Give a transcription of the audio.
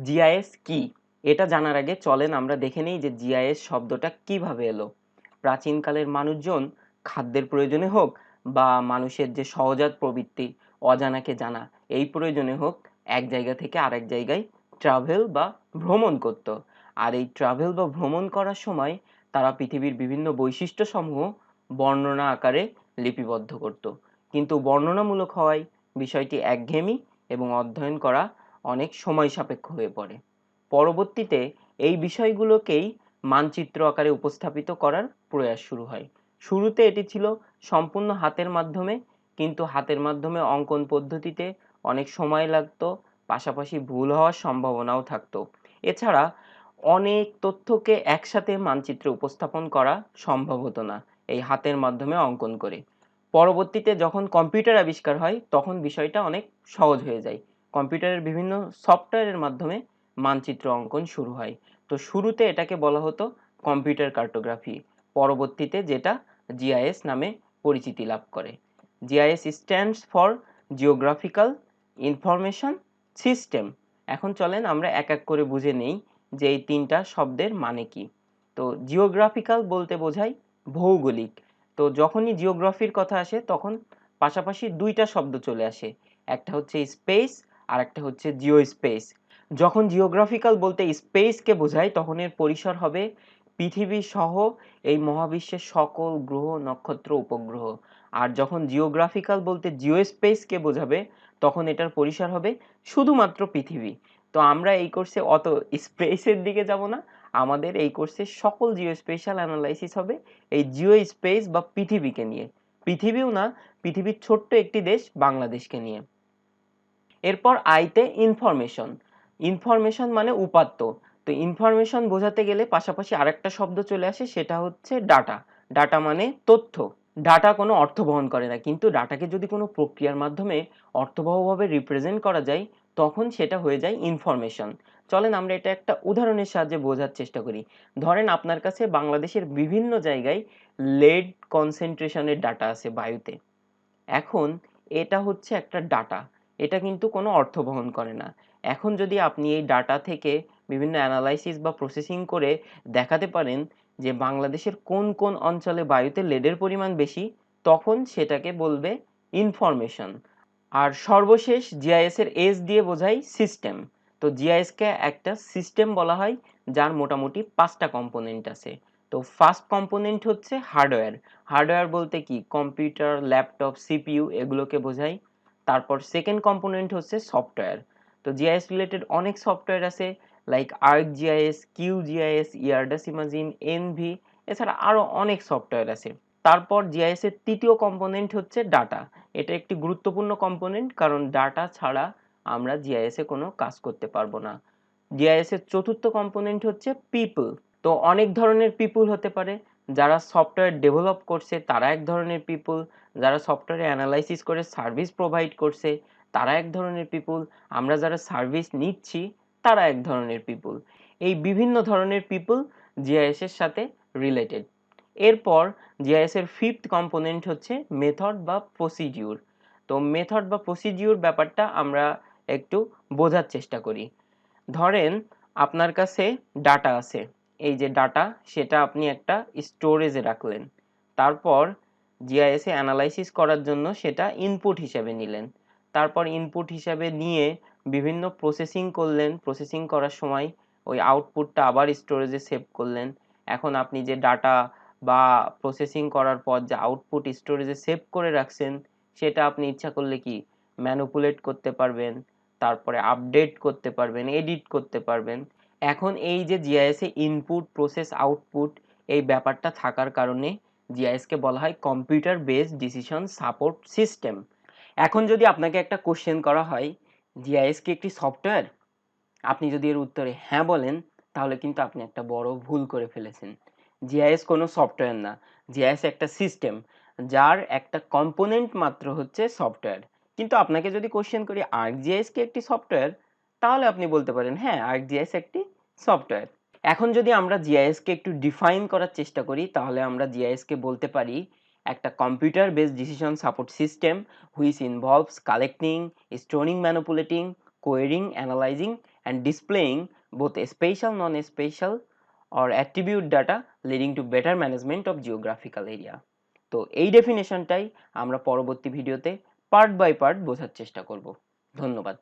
GIS কি? এটা জানার আগে চলেন আমরা দেখে নেই যে জিআইএস শব্দটা কিভাবে এলো। প্রাচীনকালের মানুষজন খাদ্যের প্রয়োজনে হোক বা মানুষের যে সহজাত প্রবৃত্তি অজানাকে জানা এই প্রয়োজনে হোক এক জায়গা থেকে আরেক জায়গায় ট্রাভেল বা ভ্রমণ করত। আর এই ট্রাভেল বা ভ্রমণ করার সময় তারা পৃথিবীর বিভিন্ন বৈশিষ্ট্য সমূহ বর্ণনা আকারে লিপিবদ্ধ করত। কিন্তু বর্ণনামূলক হওয়ায় বিষয়টি একঘেয়েমি এবং অধ্যয়ন করা অনেক সময় সাপেক্ষ হয়ে পড়ে। পরবর্তীতে এই বিষয়গুলোকেই মানচিত্র আকারে উপস্থাপিত করার প্রয়াস শুরু হয়। শুরুতে এটি ছিল সম্পূর্ণ হাতের মাধ্যমে, কিন্তু হাতের মাধ্যমে অঙ্কন পদ্ধতিতে অনেক সময় লাগতো, পাশাপাশি ভুল হওয়ার সম্ভাবনাও থাকতো। এছাড়া অনেক তথ্যকে একসাথে মানচিত্রে উপস্থাপন করা সম্ভব হতো না এই হাতের মাধ্যমে অঙ্কন করে। পরবর্তীতে যখন কম্পিউটার আবিষ্কার হয় তখন বিষয়টা অনেক সহজ হয়ে যায়। কম্পিউটারের বিভিন্ন সফটওয়্যারের মাধ্যমে মানচিত্র অঙ্কন শুরু হয়। তো শুরুতে এটাকে বলা হতো কম্পিউটার কার্টোগ্রাফি, পরবর্তীতে যেটা জিআইএস নামে পরিচিতি লাভ করে। GIS stands for geographical information system. এখন চলেন আমরা এক এক করে বুঝে নেই যে এই তিনটা শব্দের মানে কি। তো জিওগ্রাফিক্যাল বলতে বোঝায় ভৌগোলিক। তো যখনই জিওগ্রাফির কথা আসে তখন পাশাপাশি দুইটা শব্দ চলে আসে, একটা হচ্ছে স্পেস আর একটা হচ্ছে জিও স্পেস। যখন জিওগ্রাফিক্যাল বলতে স্পেসকে বোঝায় তখন এর পরিসর হবে পৃথিবী সহ এই মহাবিশ্বের সকল গ্রহ নক্ষত্র উপগ্রহ। আর যখন জিওগ্রাফিক্যাল বলতে জিও স্পেসকে বোঝাবে তখন এটার পরিসর হবে শুধুমাত্র পৃথিবী। তো আমরা এই কোর্সে অত স্পেসের দিকে যাব না, আমাদের এই কোর্সে সকল জিও স্পেশাল অ্যানালাইসিস হবে এই জিও স্পেস বা পৃথিবীকে নিয়ে। পৃথিবীও না, পৃথিবীর ছোট্ট একটি দেশ বাংলাদেশকে নিয়ে। এরপর আইতে ইনফরমেশন। ইনফরমেশন মানে উপাত্ত। তো ইনফরমেশন বোঝাতে গেলে পাশাপাশি আরেকটা শব্দ চলে আসে, সেটা হচ্ছে ডাটা। ডাটা মানে তথ্য। ডাটা কোনো অর্থ বহন করে না, কিন্তু ডাটাকে যদি কোনো প্রক্রিয়ার মাধ্যমে অর্থবহভাবে রিপ্রেজেন্ট করা যায় তখন সেটা হয়ে যায় ইনফরমেশন। চলেন আমরা এটা একটা উদাহরণের সাহায্যে বোঝার চেষ্টা করি। ধরেন আপনার কাছে বাংলাদেশের বিভিন্ন জায়গায় লেড কনসেন্ট্রেশনের ডাটা আছে বায়ুতে। এখন এটা হচ্ছে একটা ডাটা, এটা কিন্তু কোনো অর্থ বহন করে না। এখন যদি আপনি এই ডাটা থেকে বিভিন্ন অ্যানালাইসিস বা প্রসেসিং করে দেখাতে পারেন যে বাংলাদেশের কোন কোন অঞ্চলে বায়ুতে লেডের পরিমাণ বেশি, তখন সেটাকে বলবে ইনফরমেশন। আর সর্বশেষ জিআইএস এর এস দিয়ে বোঝাই সিস্টেম। তো জিআইএস কে একটা সিস্টেম বলা হয় যার মোটামুটি 5টা কম্পোনেন্ট আছে। তো ফার্স্ট কম্পোনেন্ট হচ্ছে হার্ডওয়্যার। হার্ডওয়্যার বলতে কি কম্পিউটার, ল্যাপটপ, সিপিইউ এগুলোকে বোঝায়। তারপর সেকেন্ড কম্পোনেন্ট হচ্ছে সফটওয়্যার। তো জিআইএস রিলেটেড অনেক সফটওয়্যার আছে, লাইক আর্কজিআইএস, কিউজিআইএস, ইয়ারডাস ইমাজিন, এনভি, এছাড়া আরো অনেক সফটওয়্যার আছে। তারপর জিআইএস এর তৃতীয় কম্পোনেন্ট হচ্ছে ডাটা। এটা একটি গুরুত্বপূর্ণ কম্পোনেন্ট, কারণ ডাটা ছাড়া আমরা জিআইএস এ কোনো কাজ করতে পারবো না। জিআইএস এর চতুর্থ কম্পোনেন্ট হচ্ছে পিপল। তো অনেক ধরনের পিপল হতে পারে। যারা সফটওয়্যার ডেভেলপ করছে তারা এক ধরনের পিপল, যারা সফটওয়্যার অ্যানালাইসিস করে সার্ভিস প্রোভাইড করছে তারা এক ধরনের পিপল, আমরা যারা সার্ভিস নিচ্ছি তারা এক ধরনের পিপল। এই বিভিন্ন ধরনের পিপল জিআইএস এর সাথে রিলেটেড। এরপর জিআইএস এর ফিফথ কম্পোনেন্ট হচ্ছে মেথড বা প্রসিডিউর। তো মেথড বা প্রসিডিউর ব্যাপারটা আমরা একটু বোঝার চেষ্টা করি। ধরেন আপনার কাছে ডাটা আছে, এই যে ডাটা সেটা আপনি একটা স্টোরেজে রাখলেন, তারপর জিআইএস এ অ্যানালাইসিস করার জন্য সেটা ইনপুট হিসেবে নিলেন, তারপর ইনপুট হিসেবে নিয়ে বিভিন্ন প্রসেসিং করলেন, প্রসেসিং করার সময় ওই আউটপুটটা আবার স্টোরেজে সেভ করলেন। এখন আপনি যে ডাটা বা প্রসেসিং করার পর যে আউটপুট স্টোরেজে সেভ করে রাখছেন সেটা আপনি ইচ্ছা করলে কি ম্যানিপুলেট করতে পারবেন, তারপরে আপডেট করতে পারবেন, এডিট করতে পারবেন। এখন এই যে জিআইএস এ ইনপুট প্রসেস আউটপুট এই ব্যাপারটা থাকার কারণে জিআইএস কে বলা হয় computer based decision support system. এখন যদি আপনাকে একটা কোশ্চেন করা হয় জিআইএস কি একটি সফটওয়্যার, আপনি যদি এর উত্তরে হ্যাঁ বলেন তাহলে কিন্তু আপনি একটা বড় ভুল করে ফেলেছেন। জিআইএস কোনো সফটওয়্যার না, জিআইএস একটা সিস্টেম যার একটা কম্পোনেন্ট মাত্র হচ্ছে সফটওয়্যার। কিন্তু আপনাকে যদি কোশ্চেন করি আর্কজিআইএস কি একটি সফটওয়্যার, তাহলে আপনি বলতে পারেন হ্যাঁ আর্কজিআইএস একটি সফটওয়্যার। এখন যদি আমরা জিআইএস কে একটু ডিফাইন করার চেষ্টা করি তাহলে আমরা জিআইএস কে বলতে পারি একটা computer based decision support system which involves collecting, storing, manipulating, querying, analysing and displaying both spatial, non-spatial or attribute data leading to better management of geographical area. তো এই ডেফিনেশনটাই আমরা পরবর্তী ভিডিওতে পার্ট বাই পার্ট বোঝার চেষ্টা করব। ধন্যবাদ।